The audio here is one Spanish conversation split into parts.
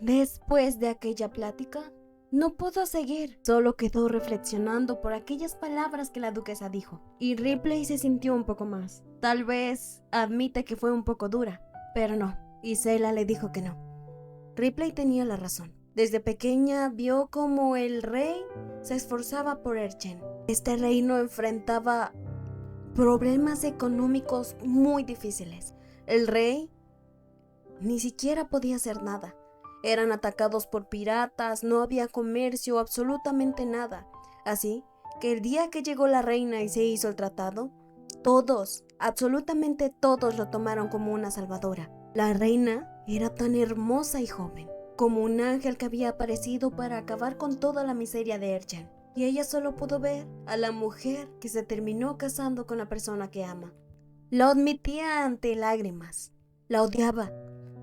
Después de aquella plática, no pudo seguir, solo quedó reflexionando por aquellas palabras que la duquesa dijo. Y Ripley se sintió un poco más. Tal vez admite que fue un poco dura, pero no. Isela le dijo que no. Ripley tenía la razón. Desde pequeña vio cómo el rey se esforzaba por Erchen. Este reino enfrentaba problemas económicos muy difíciles. El rey ni siquiera podía hacer nada. Eran atacados por piratas, no había comercio, absolutamente nada. Así que el día que llegó la reina y se hizo el tratado, todos, absolutamente todos lo tomaron como una salvadora. La reina era tan hermosa y joven, como un ángel que había aparecido para acabar con toda la miseria de Erchen. Y ella solo pudo ver a la mujer que se terminó casando con la persona que ama. La admitía ante lágrimas. La odiaba.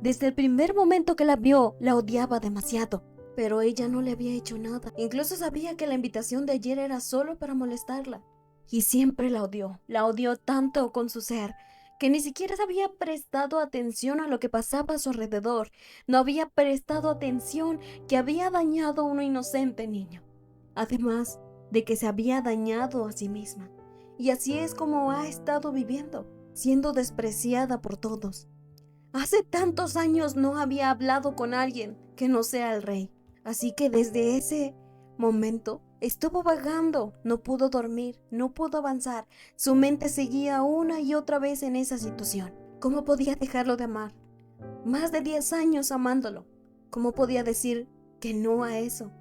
Desde el primer momento que la vio, la odiaba demasiado. Pero ella no le había hecho nada. Incluso sabía que la invitación de ayer era solo para molestarla. Y siempre la odió. La odió tanto con su ser, que ni siquiera había prestado atención a lo que pasaba a su alrededor. No había prestado atención que había dañado a un inocente niño. Además de que se había dañado a sí misma. Y así es como ha estado viviendo, siendo despreciada por todos. Hace tantos años no había hablado con alguien que no sea el rey. Así que desde ese momento estuvo vagando, no pudo dormir, no pudo avanzar. Su mente seguía una y otra vez en esa situación. ¿Cómo podía dejarlo de amar? Más de 10 años amándolo. ¿Cómo podía decir que no a eso?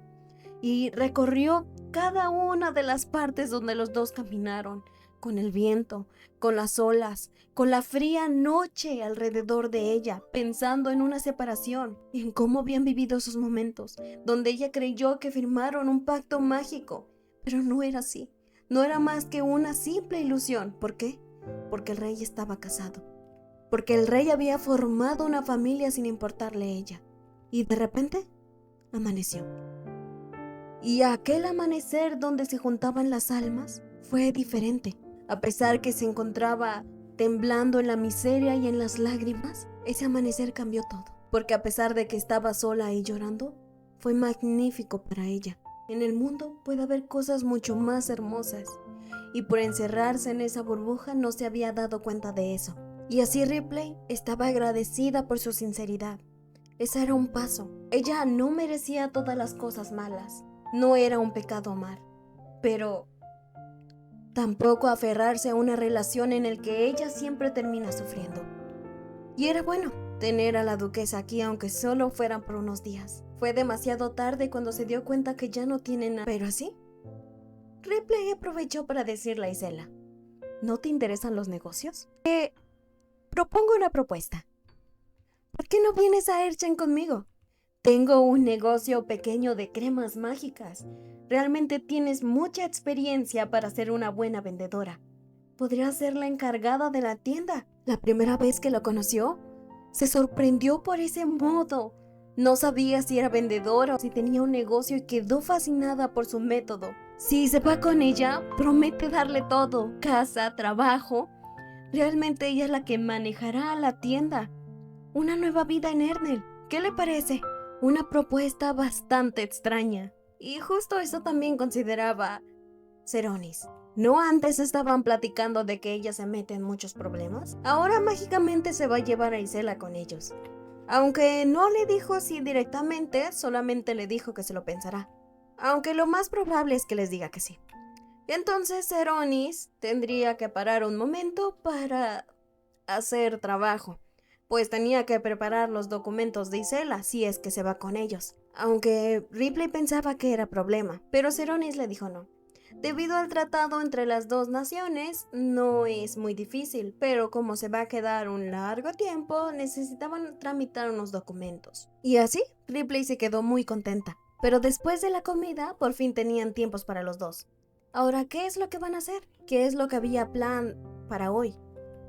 Y recorrió cada una de las partes donde los dos caminaron, con el viento, con las olas, con la fría noche alrededor de ella, pensando en una separación, y en cómo habían vivido esos momentos, donde ella creyó que firmaron un pacto mágico, pero no era así, no era más que una simple ilusión. ¿Por qué? Porque el rey estaba casado, porque el rey había formado una familia sin importarle ella, y de repente amaneció. Y aquel amanecer donde se juntaban las almas fue diferente. A pesar que se encontraba temblando en la miseria y en las lágrimas, ese amanecer cambió todo. Porque a pesar de que estaba sola y llorando, fue magnífico para ella. En el mundo puede haber cosas mucho más hermosas. Y por encerrarse en esa burbuja no se había dado cuenta de eso. Y así Ripley estaba agradecida por su sinceridad. Ese era un paso. Ella no merecía todas las cosas malas. No era un pecado amar, pero tampoco aferrarse a una relación en la que ella siempre termina sufriendo. Y era bueno tener a la duquesa aquí, aunque solo fueran por unos días. Fue demasiado tarde cuando se dio cuenta que ya no tiene nada. Pero así, Ripley aprovechó para decirle a Isela: ¿no te interesan los negocios? Propongo una propuesta. ¿Por qué no vienes a Erchen conmigo? Tengo un negocio pequeño de cremas mágicas. Realmente tienes mucha experiencia para ser una buena vendedora. Podrías ser la encargada de la tienda. La primera vez que lo conoció, se sorprendió por ese modo. No sabía si era vendedora o si tenía un negocio y quedó fascinada por su método. Si se va con ella, promete darle todo: casa, trabajo. Realmente ella es la que manejará la tienda. Una nueva vida en Ernel. ¿Qué le parece? Una propuesta bastante extraña. Y justo eso también consideraba Seronis. ¿No antes estaban platicando de que ella se mete en muchos problemas? Ahora mágicamente se va a llevar a Isela con ellos. Aunque no le dijo así directamente, solamente le dijo que se lo pensará. Aunque lo más probable es que les diga que sí. Entonces Seronis tendría que parar un momento para hacer trabajo, pues tenía que preparar los documentos de Isela si es que se va con ellos. Aunque Ripley pensaba que era problema, pero Seronis le dijo no. Debido al tratado entre las dos naciones, no es muy difícil, pero como se va a quedar un largo tiempo, necesitaban tramitar unos documentos. Y así, Ripley se quedó muy contenta. Pero después de la comida, por fin tenían tiempos para los dos. Ahora, ¿qué es lo que van a hacer? ¿Qué es lo que había plan para hoy?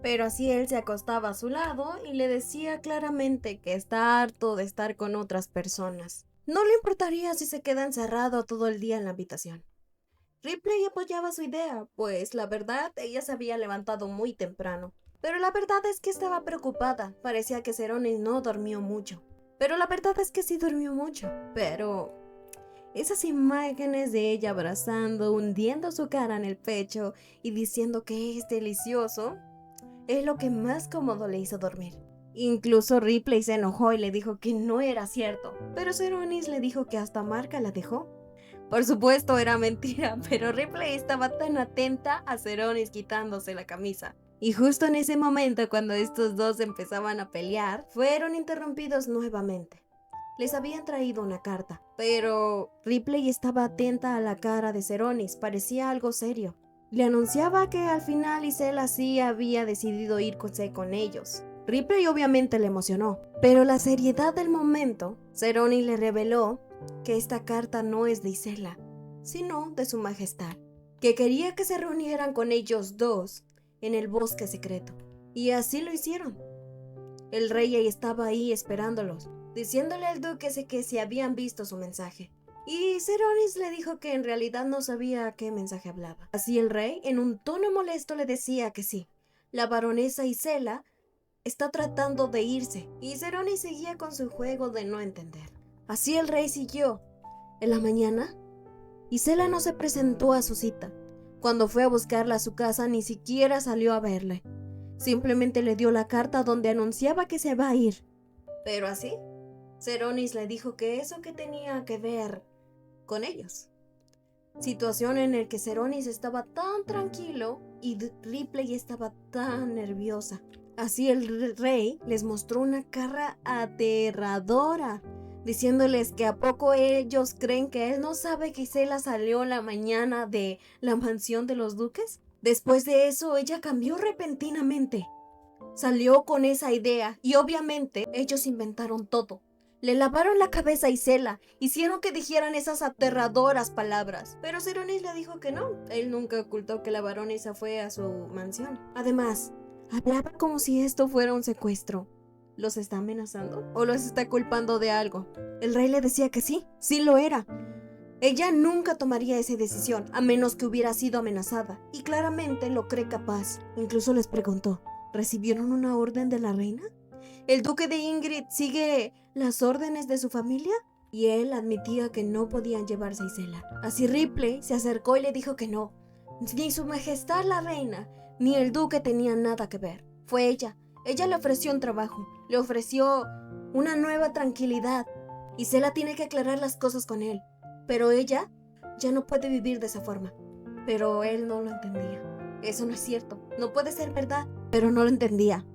Pero así él se acostaba a su lado y le decía claramente que está harto de estar con otras personas. No le importaría si se queda encerrado todo el día en la habitación. Ripley apoyaba su idea, pues la verdad ella se había levantado muy temprano. Pero la verdad es que estaba preocupada, parecía que Seronis no dormió mucho. Pero la verdad es que sí durmió mucho. Pero esas imágenes de ella abrazando, hundiendo su cara en el pecho y diciendo que es delicioso, es lo que más cómodo le hizo dormir. Incluso Ripley se enojó y le dijo que no era cierto, pero Seronis le dijo que hasta Marca la dejó. Por supuesto era mentira, pero Ripley estaba tan atenta a Seronis quitándose la camisa. Y justo en ese momento, cuando estos dos empezaban a pelear, fueron interrumpidos nuevamente. Les habían traído una carta, pero Ripley estaba atenta a la cara de Seronis, parecía algo serio. Le anunciaba que al final Isela sí había decidido irse con ellos. Ripley obviamente le emocionó, pero la seriedad del momento, Seronis le reveló que esta carta no es de Isela, sino de su majestad, que quería que se reunieran con ellos dos en el bosque secreto. Y así lo hicieron. El rey estaba ahí esperándolos, diciéndole al duque que si habían visto su mensaje. Y Seronis le dijo que en realidad no sabía a qué mensaje hablaba. Así el rey, en un tono molesto, le decía que sí, la baronesa Isela está tratando de irse, y Seronis seguía con su juego de no entender. Así el rey siguió. En la mañana, Isela no se presentó a su cita. Cuando fue a buscarla a su casa, ni siquiera salió a verle. Simplemente le dio la carta donde anunciaba que se va a ir. Pero así, Seronis le dijo que eso que tenía que ver con ellos. Situación en la que Seronis estaba tan tranquilo y Ripley estaba tan nerviosa. Así el rey les mostró una cara aterradora, diciéndoles que a poco ellos creen que él no sabe que Isela salió la mañana de la mansión de los duques. Después de eso, ella cambió repentinamente. Salió con esa idea y obviamente ellos inventaron todo. Le lavaron la cabeza a Isela, hicieron que dijeran esas aterradoras palabras. Pero Seronis le dijo que no, él nunca ocultó que la baronesa fue a su mansión. Además, hablaba como si esto fuera un secuestro. ¿Los está amenazando? ¿O los está culpando de algo? El rey le decía que sí, sí lo era. Ella nunca tomaría esa decisión, a menos que hubiera sido amenazada. Y claramente lo cree capaz. Incluso les preguntó, ¿recibieron una orden de la reina? ¿El duque de Ingrid sigue las órdenes de su familia? Y él admitía que no podían llevarse a Isela. Así Ripley se acercó y le dijo que no. Ni su majestad la reina, ni el duque tenían nada que ver. Fue ella. Ella le ofreció un trabajo, le ofreció una nueva tranquilidad. Isela tiene que aclarar las cosas con él, pero ella ya no puede vivir de esa forma. Pero él no lo entendía. Eso no es cierto, no puede ser verdad, pero no lo entendía.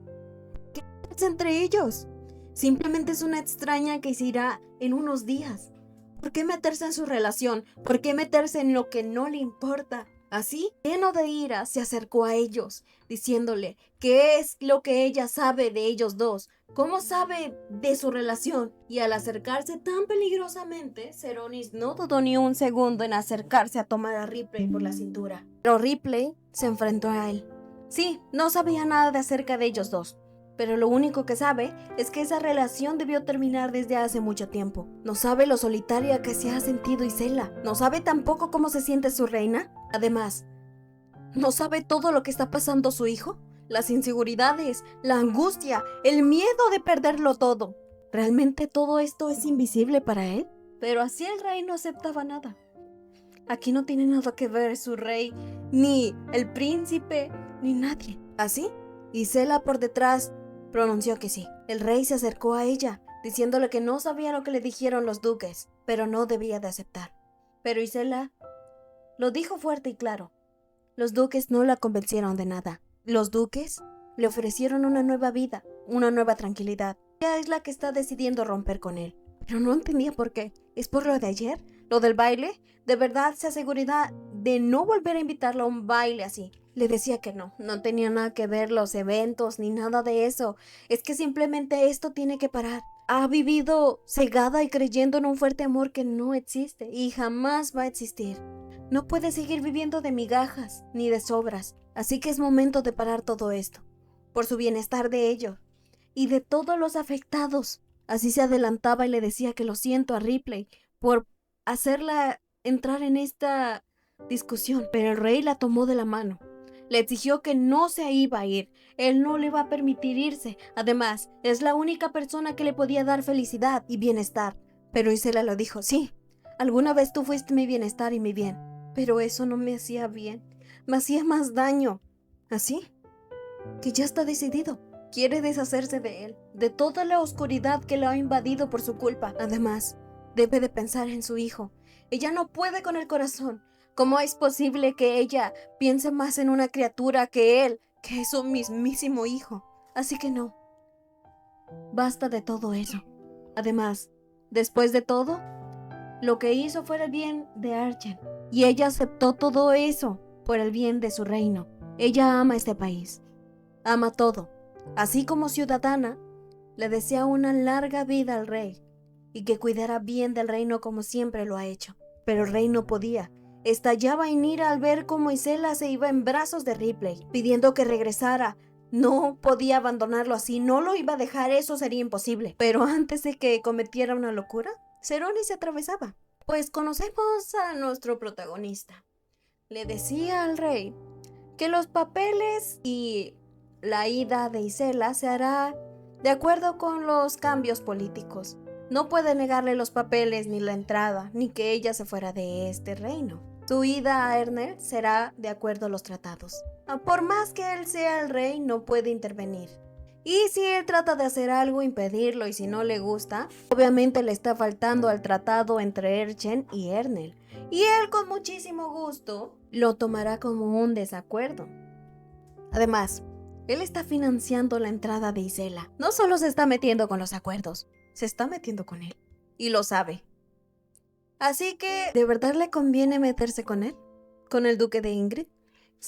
¿Qué pasa entre ellos? Simplemente es una extraña que se irá en unos días. ¿Por qué meterse en su relación? ¿Por qué meterse en lo que no le importa? Así, lleno de ira, se acercó a ellos, diciéndole qué es lo que ella sabe de ellos dos, cómo sabe de su relación. Y al acercarse tan peligrosamente, Seronis no dudó ni un segundo en acercarse a tomar a Ripley por la cintura. Pero Ripley se enfrentó a él. Sí, no sabía nada de acerca de ellos dos, pero lo único que sabe es que esa relación debió terminar desde hace mucho tiempo. No sabe lo solitaria que se ha sentido Isela. No sabe tampoco cómo se siente su reina. Además, ¿no sabe todo lo que está pasando su hijo? Las inseguridades, la angustia, el miedo de perderlo todo. ¿Realmente todo esto es invisible para él? Pero así el rey no aceptaba nada. Aquí no tiene nada que ver su rey, ni el príncipe, ni nadie. ¿Así? Isela por detrás pronunció que sí. El rey se acercó a ella, diciéndole que no sabía lo que le dijeron los duques, pero no debía de aceptar. Pero Isela lo dijo fuerte y claro. Los duques no la convencieron de nada. Los duques le ofrecieron una nueva vida, una nueva tranquilidad. Ella es la que está decidiendo romper con él. Pero no entendía por qué. ¿Es por lo de ayer? ¿Lo del baile? ¿De verdad se asegura de no volver a invitarlo a un baile así? Le decía que no tenía nada que ver los eventos ni nada de eso. Es que simplemente esto tiene que parar. Ha vivido cegada y creyendo en un fuerte amor que no existe y jamás va a existir. No puede seguir viviendo de migajas ni de sobras. Así que es momento de parar todo esto. Por su bienestar de ellos y de todos los afectados. Así se adelantaba y le decía que lo siento a Ripley por hacerla entrar en esta discusión. Pero el rey la tomó de la mano. Le exigió que no se iba a ir. Él no le va a permitir irse. Además, es la única persona que le podía dar felicidad y bienestar. Pero Isela lo dijo, sí, alguna vez tú fuiste mi bienestar y mi bien. Pero eso no me hacía bien. Me hacía más daño. ¿Así? Que ya está decidido. Quiere deshacerse de él, de toda la oscuridad que lo ha invadido por su culpa. Además, debe de pensar en su hijo. Ella no puede con el corazón. ¿Cómo es posible que ella piense más en una criatura que él, que es un mismísimo hijo? Así que no. Basta de todo eso. Además, después de todo, lo que hizo fue el bien de Archen. Y ella aceptó todo eso por el bien de su reino. Ella ama este país. Ama todo. Así como ciudadana, le desea una larga vida al rey y que cuidara bien del reino como siempre lo ha hecho. Pero el rey no podía. Estallaba en ira al ver cómo Isela se iba en brazos de Ripley, pidiendo que regresara. No podía abandonarlo así, no lo iba a dejar, eso sería imposible. Pero antes de que cometiera una locura, Ceroni se atravesaba. Pues conocemos a nuestro protagonista. Le decía al rey que los papeles y la ida de Isela se hará de acuerdo con los cambios políticos. No puede negarle los papeles ni la entrada, ni que ella se fuera de este reino. Su ida a Ernel será de acuerdo a los tratados. Por más que él sea el rey, no puede intervenir. Y si él trata de hacer algo, impedirlo, y si no le gusta, obviamente le está faltando al tratado entre Erchen y Ernel. Y él con muchísimo gusto lo tomará como un desacuerdo. Además, él está financiando la entrada de Isela. No solo se está metiendo con los acuerdos, se está metiendo con él. Y lo sabe. Así que, ¿de verdad le conviene meterse con él? ¿Con el duque de Ingrid?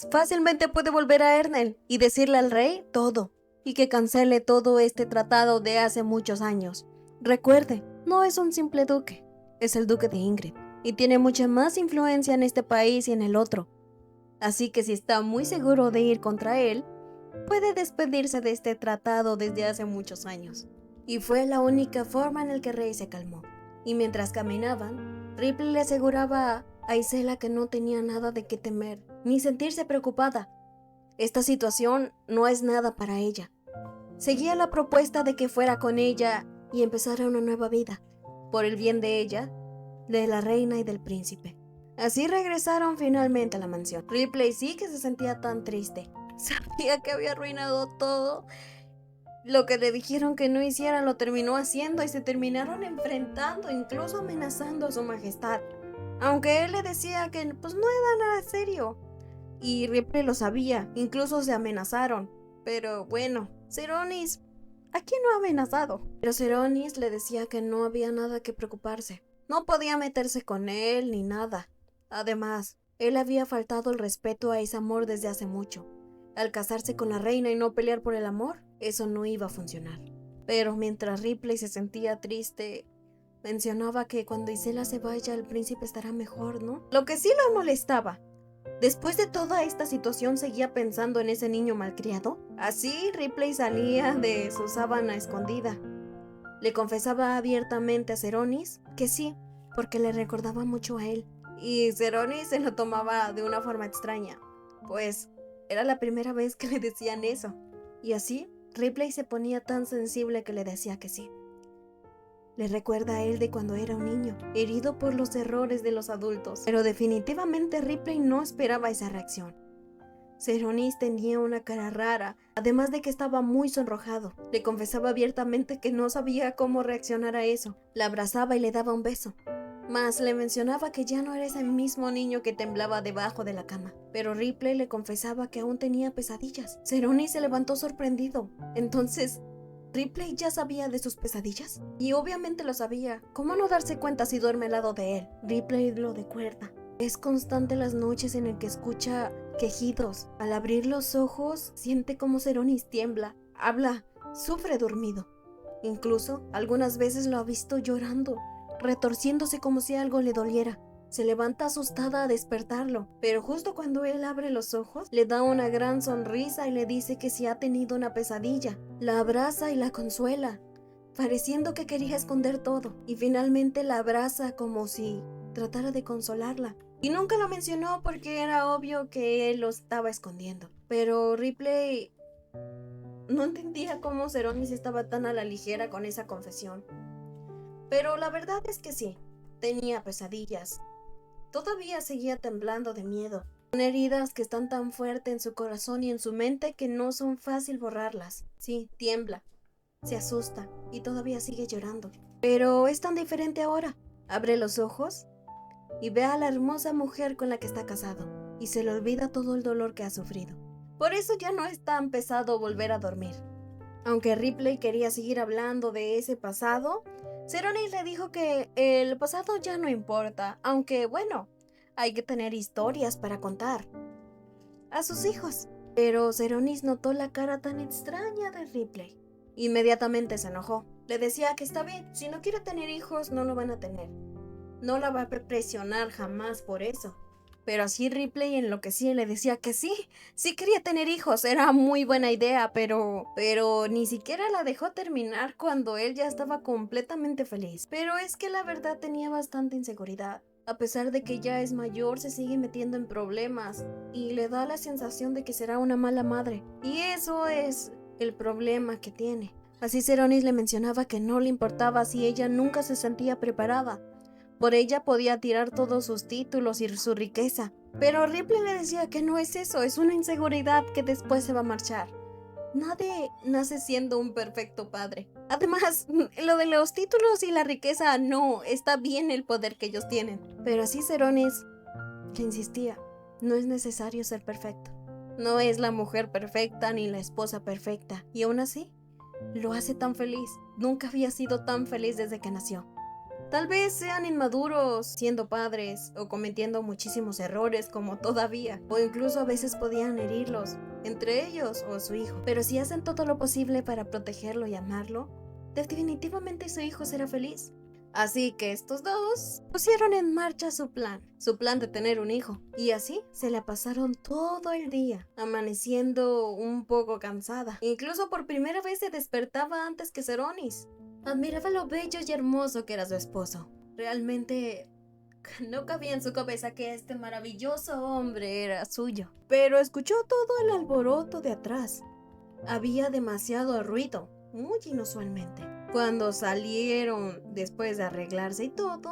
Fácilmente puede volver a Ernel y decirle al rey todo. Y que cancele todo este tratado de hace muchos años. Recuerde, no es un simple duque, es el duque de Ingrid. Y tiene mucha más influencia en este país y en el otro. Así que si está muy seguro de ir contra él, puede despedirse de este tratado desde hace muchos años. Y fue la única forma en la que el rey se calmó. Y mientras caminaban, Ripley le aseguraba a Isela que no tenía nada de qué temer, ni sentirse preocupada. Esta situación no es nada para ella. Seguía la propuesta de que fuera con ella y empezara una nueva vida, por el bien de ella, de la reina y del príncipe. Así regresaron finalmente a la mansión. Ripley sí que se sentía tan triste. Sabía que había arruinado todo. Lo que le dijeron que no hiciera lo terminó haciendo y se terminaron enfrentando, incluso amenazando a su majestad. Aunque él le decía que pues no era nada serio. Y Ripley lo sabía, incluso se amenazaron. Pero bueno, Ceronis, ¿a quién no ha amenazado? Pero Ceronis le decía que no había nada que preocuparse. No podía meterse con él ni nada. Además, él había faltado el respeto a ese amor desde hace mucho. Al casarse con la reina y no pelear por el amor, eso no iba a funcionar. Pero mientras Ripley se sentía triste, mencionaba que cuando Isela se vaya el príncipe estará mejor, ¿no? Lo que sí lo molestaba. Después de toda esta situación seguía pensando en ese niño malcriado. Así Ripley salía de su sábana escondida. Le confesaba abiertamente a Ceronis que sí, porque le recordaba mucho a él. Y Ceronis se lo tomaba de una forma extraña, pues era la primera vez que le decían eso. Y así, Ripley se ponía tan sensible que le decía que sí. Le recuerda a él de cuando era un niño, herido por los errores de los adultos. Pero definitivamente Ripley no esperaba esa reacción. Ceronis tenía una cara rara, además de que estaba muy sonrojado. Le confesaba abiertamente que no sabía cómo reaccionar a eso. La abrazaba y le daba un beso. Mas le mencionaba que ya no era ese mismo niño que temblaba debajo de la cama. Pero Ripley le confesaba que aún tenía pesadillas. Ceronis se levantó sorprendido. Entonces, ¿Ripley ya sabía de sus pesadillas? Y obviamente lo sabía. ¿Cómo no darse cuenta si duerme al lado de él? Ripley lo recuerda. Es constante las noches en el que escucha quejidos. Al abrir los ojos, siente como Ceronis tiembla, habla, sufre dormido. Incluso, algunas veces lo ha visto llorando, retorciéndose como si algo le doliera. Se levanta asustada a despertarlo, pero justo cuando él abre los ojos, le da una gran sonrisa y le dice que si ha tenido una pesadilla. La abraza y la consuela, pareciendo que quería esconder todo, y finalmente la abraza como si tratara de consolarla. Y nunca lo mencionó porque era obvio que él lo estaba escondiendo. Pero Ripley no entendía cómo Seronis estaba tan a la ligera con esa confesión. Pero la verdad es que sí, tenía pesadillas. Todavía seguía temblando de miedo. Son heridas que están tan fuerte en su corazón y en su mente que no son fácil borrarlas. Sí, tiembla, se asusta y todavía sigue llorando. Pero es tan diferente ahora. Abre los ojos y ve a la hermosa mujer con la que está casado y se le olvida todo el dolor que ha sufrido. Por eso ya no es tan pesado volver a dormir. Aunque Ripley quería seguir hablando de ese pasado, Seronis le dijo que el pasado ya no importa, aunque bueno, hay que tener historias para contar a sus hijos. Pero Seronis notó la cara tan extraña de Ripley. Inmediatamente se enojó. Le decía que está bien, si no quiere tener hijos, no lo van a tener. No la va a presionar jamás por eso. Pero así Ripley enloquecía y le decía que sí quería tener hijos, era muy buena idea, pero ni siquiera la dejó terminar cuando él ya estaba completamente feliz. Pero es que la verdad tenía bastante inseguridad. A pesar de que ya es mayor, se sigue metiendo en problemas y le da la sensación de que será una mala madre. Y eso es el problema que tiene. Así Seronis le mencionaba que no le importaba si ella nunca se sentía preparada. Por ella podía tirar todos sus títulos y su riqueza. Pero Ripley le decía que no es eso, es una inseguridad que después se va a marchar. Nadie nace siendo un perfecto padre. Además, lo de los títulos y la riqueza no, está bien el poder que ellos tienen. Pero así Seronis le insistía, no es necesario ser perfecto. No es la mujer perfecta ni la esposa perfecta. Y aún así, lo hace tan feliz. Nunca había sido tan feliz desde que nació. Tal vez sean inmaduros siendo padres o cometiendo muchísimos errores como todavía, o incluso a veces podían herirlos, entre ellos o su hijo. Pero si hacen todo lo posible para protegerlo y amarlo, definitivamente su hijo será feliz. Así que estos dos pusieron en marcha su plan de tener un hijo. Y así se la pasaron todo el día, amaneciendo un poco cansada. Incluso por primera vez se despertaba antes que Seronis. Admiraba lo bello y hermoso que era su esposo. Realmente no cabía en su cabeza que este maravilloso hombre era suyo. Pero escuchó todo el alboroto de atrás. Había demasiado ruido, muy inusualmente. Cuando salieron después de arreglarse y todo,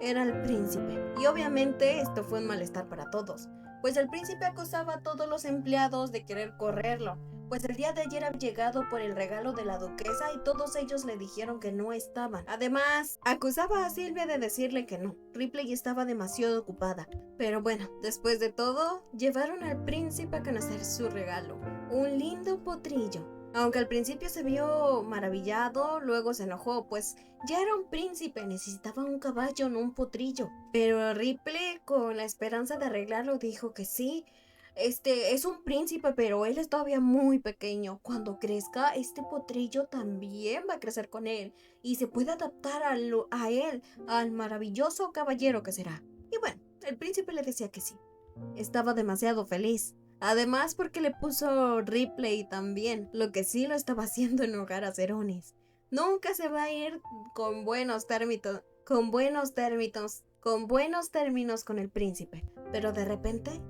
era el príncipe. Y obviamente esto fue un malestar para todos, pues el príncipe acusaba a todos los empleados de querer correrlo, pues el día de ayer había llegado por el regalo de la duquesa y todos ellos le dijeron que no estaban. Además, acusaba a Silvia de decirle que no. Ripley estaba demasiado ocupada. Pero bueno, después de todo, llevaron al príncipe a conocer su regalo, un lindo potrillo. Aunque al principio se vio maravillado, luego se enojó, pues ya era un príncipe, necesitaba un caballo, no un potrillo. Pero Ripley, con la esperanza de arreglarlo, dijo que sí. Es un príncipe, pero él es todavía muy pequeño. Cuando crezca, este potrillo también va a crecer con él y se puede adaptar a él, al maravilloso caballero que será. Y bueno, el príncipe le decía que sí. Estaba demasiado feliz. Además porque le puso Ripley también, lo que sí lo estaba haciendo enojar a Seronis. Nunca se va a ir con buenos términos con el príncipe. Pero de repente,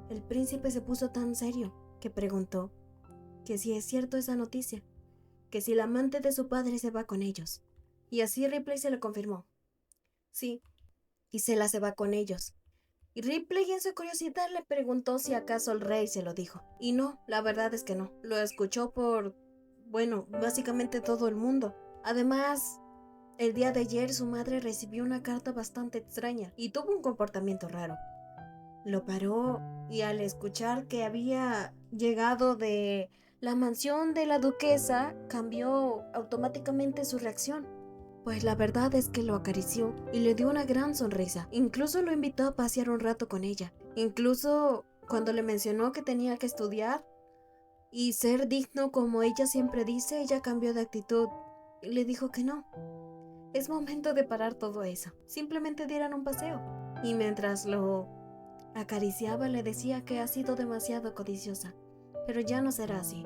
el príncipe se puso tan serio que preguntó que si es cierto esa noticia, que si la amante de su padre se va con ellos. Y así Ripley se lo confirmó. Sí, Gisela se va con ellos. Y Ripley en su curiosidad le preguntó si acaso el rey se lo dijo. Y no, la verdad es que no. Lo escuchó por, bueno, básicamente todo el mundo. Además, el día de ayer su madre recibió una carta bastante extraña y tuvo un comportamiento raro. Lo paró y al escuchar que había llegado de la mansión de la duquesa, cambió automáticamente su reacción. Pues la verdad es que lo acarició y le dio una gran sonrisa. Incluso lo invitó a pasear un rato con ella. Incluso cuando le mencionó que tenía que estudiar y ser digno como ella siempre dice, ella cambió de actitud y le dijo que no. Es momento de parar todo eso. Simplemente dieran un paseo. Y mientras lo acariciaba le decía que ha sido demasiado codiciosa. Pero ya no será así.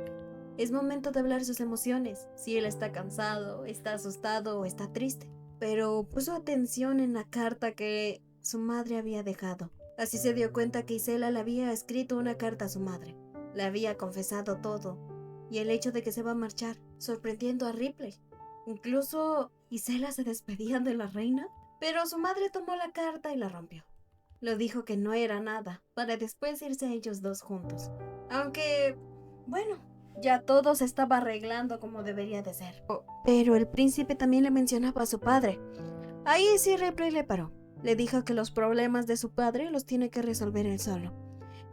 Es momento de hablar sus emociones, si él está cansado, está asustado o está triste. Pero puso atención en la carta que su madre había dejado. Así se dio cuenta que Isela le había escrito una carta a su madre. Le había confesado todo y el hecho de que se va a marchar, sorprendiendo a Ripley. Incluso Isela se despedía de la reina, pero su madre tomó la carta y la rompió. Le dijo que no era nada, para después irse ellos dos juntos. Aunque, bueno, ya todo se estaba arreglando como debería de ser. Pero el príncipe también le mencionaba a su padre. Ahí sí Ripley le paró. Le dijo que los problemas de su padre los tiene que resolver él solo.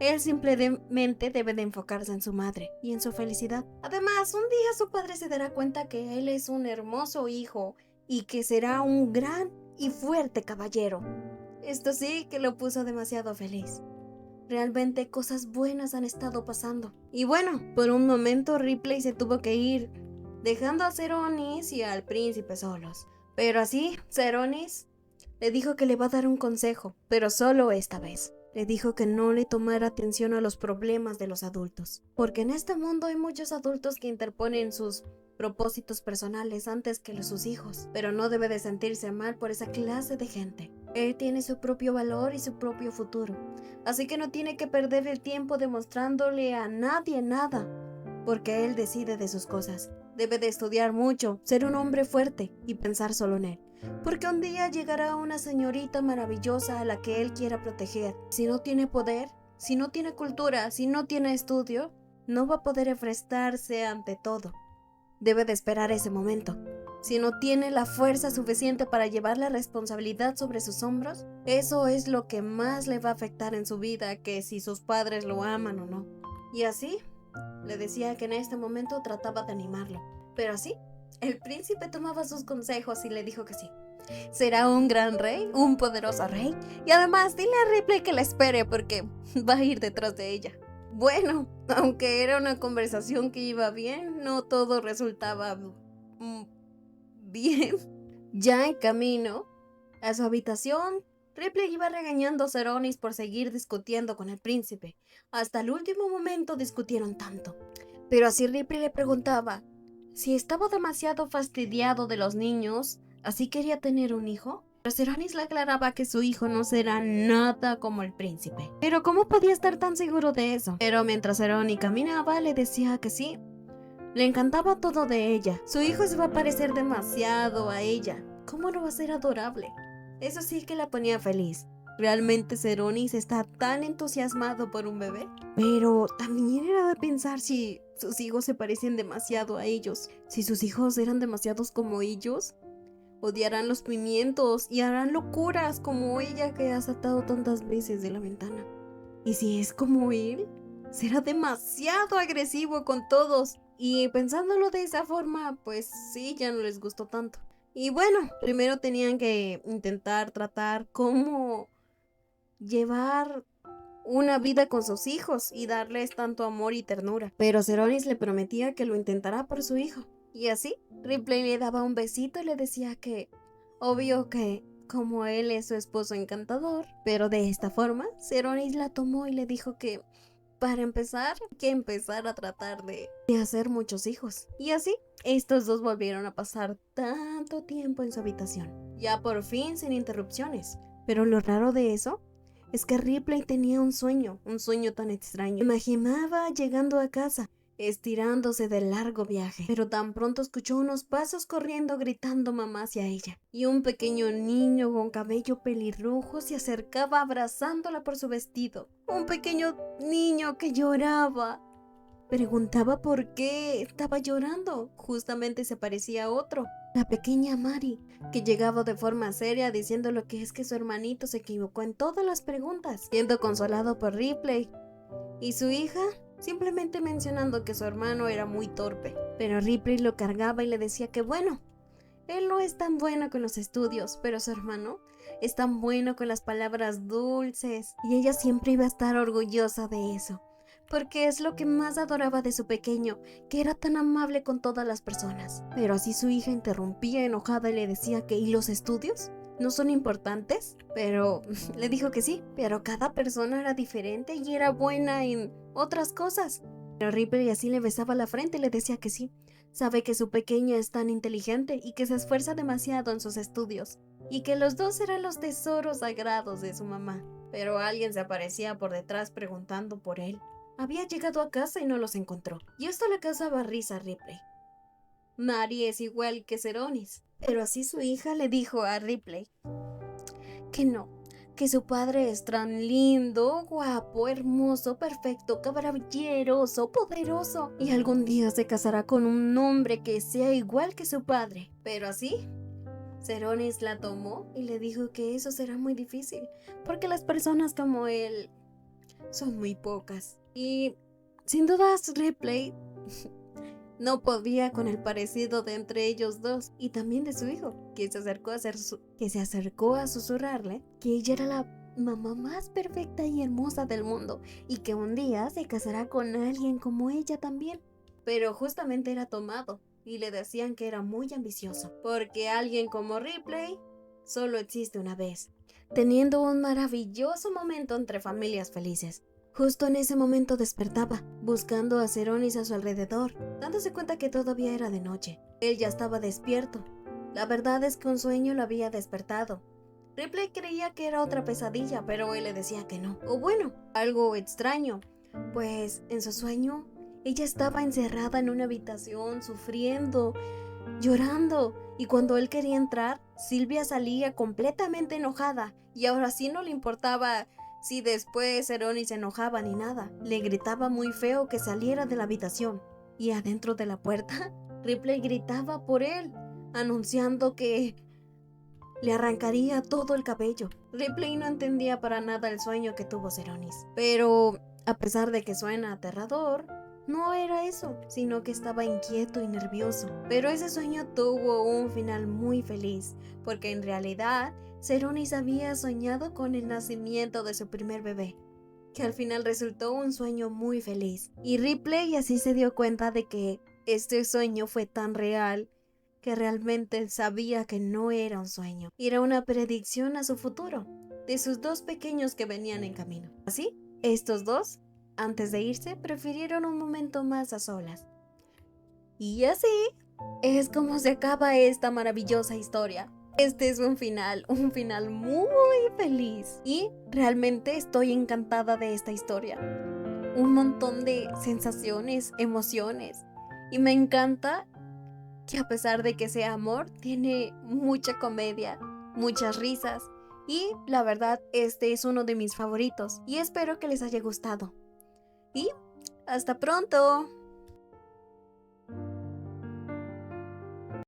Él simplemente debe de enfocarse en su madre y en su felicidad. Además, un día su padre se dará cuenta que él es un hermoso hijo y que será un gran y fuerte caballero. Esto sí que lo puso demasiado feliz. Realmente cosas buenas han estado pasando. Y bueno, por un momento Ripley se tuvo que ir, dejando a Ceronis y al príncipe solos. Pero así, Ceronis le dijo que le va a dar un consejo, pero solo esta vez. Le dijo que no le tomara atención a los problemas de los adultos, porque en este mundo hay muchos adultos que interponen sus propósitos personales antes que sus hijos, pero no debe de sentirse mal por esa clase de gente. Él tiene su propio valor y su propio futuro, así que no tiene que perder el tiempo demostrándole a nadie nada, porque él decide de sus cosas. Debe de estudiar mucho, ser un hombre fuerte y pensar solo en él. Porque un día llegará una señorita maravillosa a la que él quiera proteger. Si no tiene poder, si no tiene cultura, si no tiene estudio, no va a poder enfrentarse ante todo. Debe de esperar ese momento. Si no tiene la fuerza suficiente para llevar la responsabilidad sobre sus hombros, eso es lo que más le va a afectar en su vida, que si sus padres lo aman o no. Y así, le decía que en este momento trataba de animarlo. Pero así, el príncipe tomaba sus consejos y le dijo que sí. Será un gran rey, un poderoso rey. Y además, dile a Ripley que la espere porque va a ir detrás de ella. Bueno, aunque era una conversación que iba bien, no todo resultaba bien. Ya en camino a su habitación, Ripley iba regañando a Ceronis por seguir discutiendo con el príncipe. Hasta el último momento discutieron tanto. Pero así Ripley le preguntaba si estaba demasiado fastidiado de los niños, así quería tener un hijo. Pero Ceronis le aclaraba que su hijo no será nada como el príncipe. Pero ¿cómo podía estar tan seguro de eso? Pero mientras Ceronis caminaba, le decía que sí. Le encantaba todo de ella. Su hijo se va a parecer demasiado a ella. ¿Cómo no va a ser adorable? Eso sí que la ponía feliz. ¿Realmente Ceronis está tan entusiasmado por un bebé? Pero también era de pensar si sus hijos se parecen demasiado a ellos. Si sus hijos eran demasiados como ellos, odiarán los pimientos y harán locuras como ella que ha saltado tantas veces de la ventana. Y si es como él, será demasiado agresivo con todos. Y pensándolo de esa forma, pues sí, ya no les gustó tanto. Y bueno, primero tenían que intentar tratar cómo llevar una vida con sus hijos y darles tanto amor y ternura. Pero Ceronis le prometía que lo intentará por su hijo. Y así, Ripley le daba un besito y le decía que, obvio que, como él es su esposo encantador, pero de esta forma, Ceronis la tomó y le dijo que, para empezar, hay que empezar a tratar de hacer muchos hijos. Y así, estos dos volvieron a pasar tanto tiempo en su habitación, ya por fin sin interrupciones. Pero lo raro de eso es que Ripley tenía un sueño tan extraño. Imaginaba llegando a casa, estirándose del largo viaje, pero tan pronto escuchó unos pasos corriendo gritando mamá hacia ella, y un pequeño niño con cabello pelirrojo se acercaba abrazándola por su vestido. Un pequeño niño que lloraba. Preguntaba por qué estaba llorando. Justamente se parecía a otro, la pequeña Mary, que llegaba de forma seria diciendo lo que es que su hermanito se equivocó en todas las preguntas, siendo consolado por Ripley. Y su hija simplemente mencionando que su hermano era muy torpe. Pero Ripley lo cargaba y le decía que bueno, él no es tan bueno con los estudios, pero su hermano es tan bueno con las palabras dulces. Y ella siempre iba a estar orgullosa de eso, porque es lo que más adoraba de su pequeño, que era tan amable con todas las personas. Pero así su hija interrumpía enojada y le decía que ¿y los estudios? ¿No son importantes? Pero le dijo que sí, pero cada persona era diferente y era buena en otras cosas. Pero Ripley así le besaba la frente y le decía que sí. Sabe que su pequeña es tan inteligente y que se esfuerza demasiado en sus estudios, y que los dos eran los tesoros sagrados de su mamá. pero alguien se aparecía por detrás preguntando por él. Había llegado a casa y no los encontró, y esto le causaba risa a Ripley. Mary es igual que Ceronis, pero así su hija le dijo a Ripley que no, que su padre es tan lindo, guapo, hermoso, perfecto, caballeroso, poderoso, y algún día se casará con un hombre que sea igual que su padre. Pero así, Ceronis la tomó y le dijo que eso será muy difícil, porque las personas como él son muy pocas. Y sin dudas Ripley no podía con el parecido de entre ellos dos y también de su hijo, que se acercó a susurrarle que ella era la mamá más perfecta y hermosa del mundo y que un día se casará con alguien como ella también. Pero justamente era tomado y le decían que era muy ambicioso, porque alguien como Ripley solo existe una vez, teniendo un maravilloso momento entre familias felices. Justo en ese momento despertaba, buscando a Ceronis a su alrededor, dándose cuenta que todavía era de noche. Él ya estaba despierto. La verdad es que un sueño lo había despertado. Ripley creía que era otra pesadilla, pero él le decía que no. O bueno, algo extraño, pues en su sueño ella estaba encerrada en una habitación, sufriendo, llorando, y cuando él quería entrar, Sylvia salía completamente enojada, y ahora sí no le importaba si después Ceronis se enojaba ni nada. Le gritaba muy feo que saliera de la habitación, y adentro de la puerta, Ripley gritaba por él, anunciando que le arrancaría todo el cabello. Ripley no entendía para nada el sueño que tuvo Ceronis, pero a pesar de que suena aterrador, no era eso, sino que estaba inquieto y nervioso. Pero ese sueño tuvo un final muy feliz, porque en realidad Ceronis había soñado con el nacimiento de su primer bebé, que al final resultó un sueño muy feliz. Y Ripley así se dio cuenta de que este sueño fue tan real que realmente sabía que no era un sueño, era una predicción a su futuro, de sus dos pequeños que venían en camino. Así, estos dos, antes de irse, prefirieron un momento más a solas. Y así es como se acaba esta maravillosa historia. Este es un final muy feliz. Y realmente estoy encantada de esta historia. Un montón de sensaciones, emociones. Y me encanta que a pesar de que sea amor, tiene mucha comedia, muchas risas. Y la verdad, este es uno de mis favoritos. Y espero que les haya gustado. Y hasta pronto.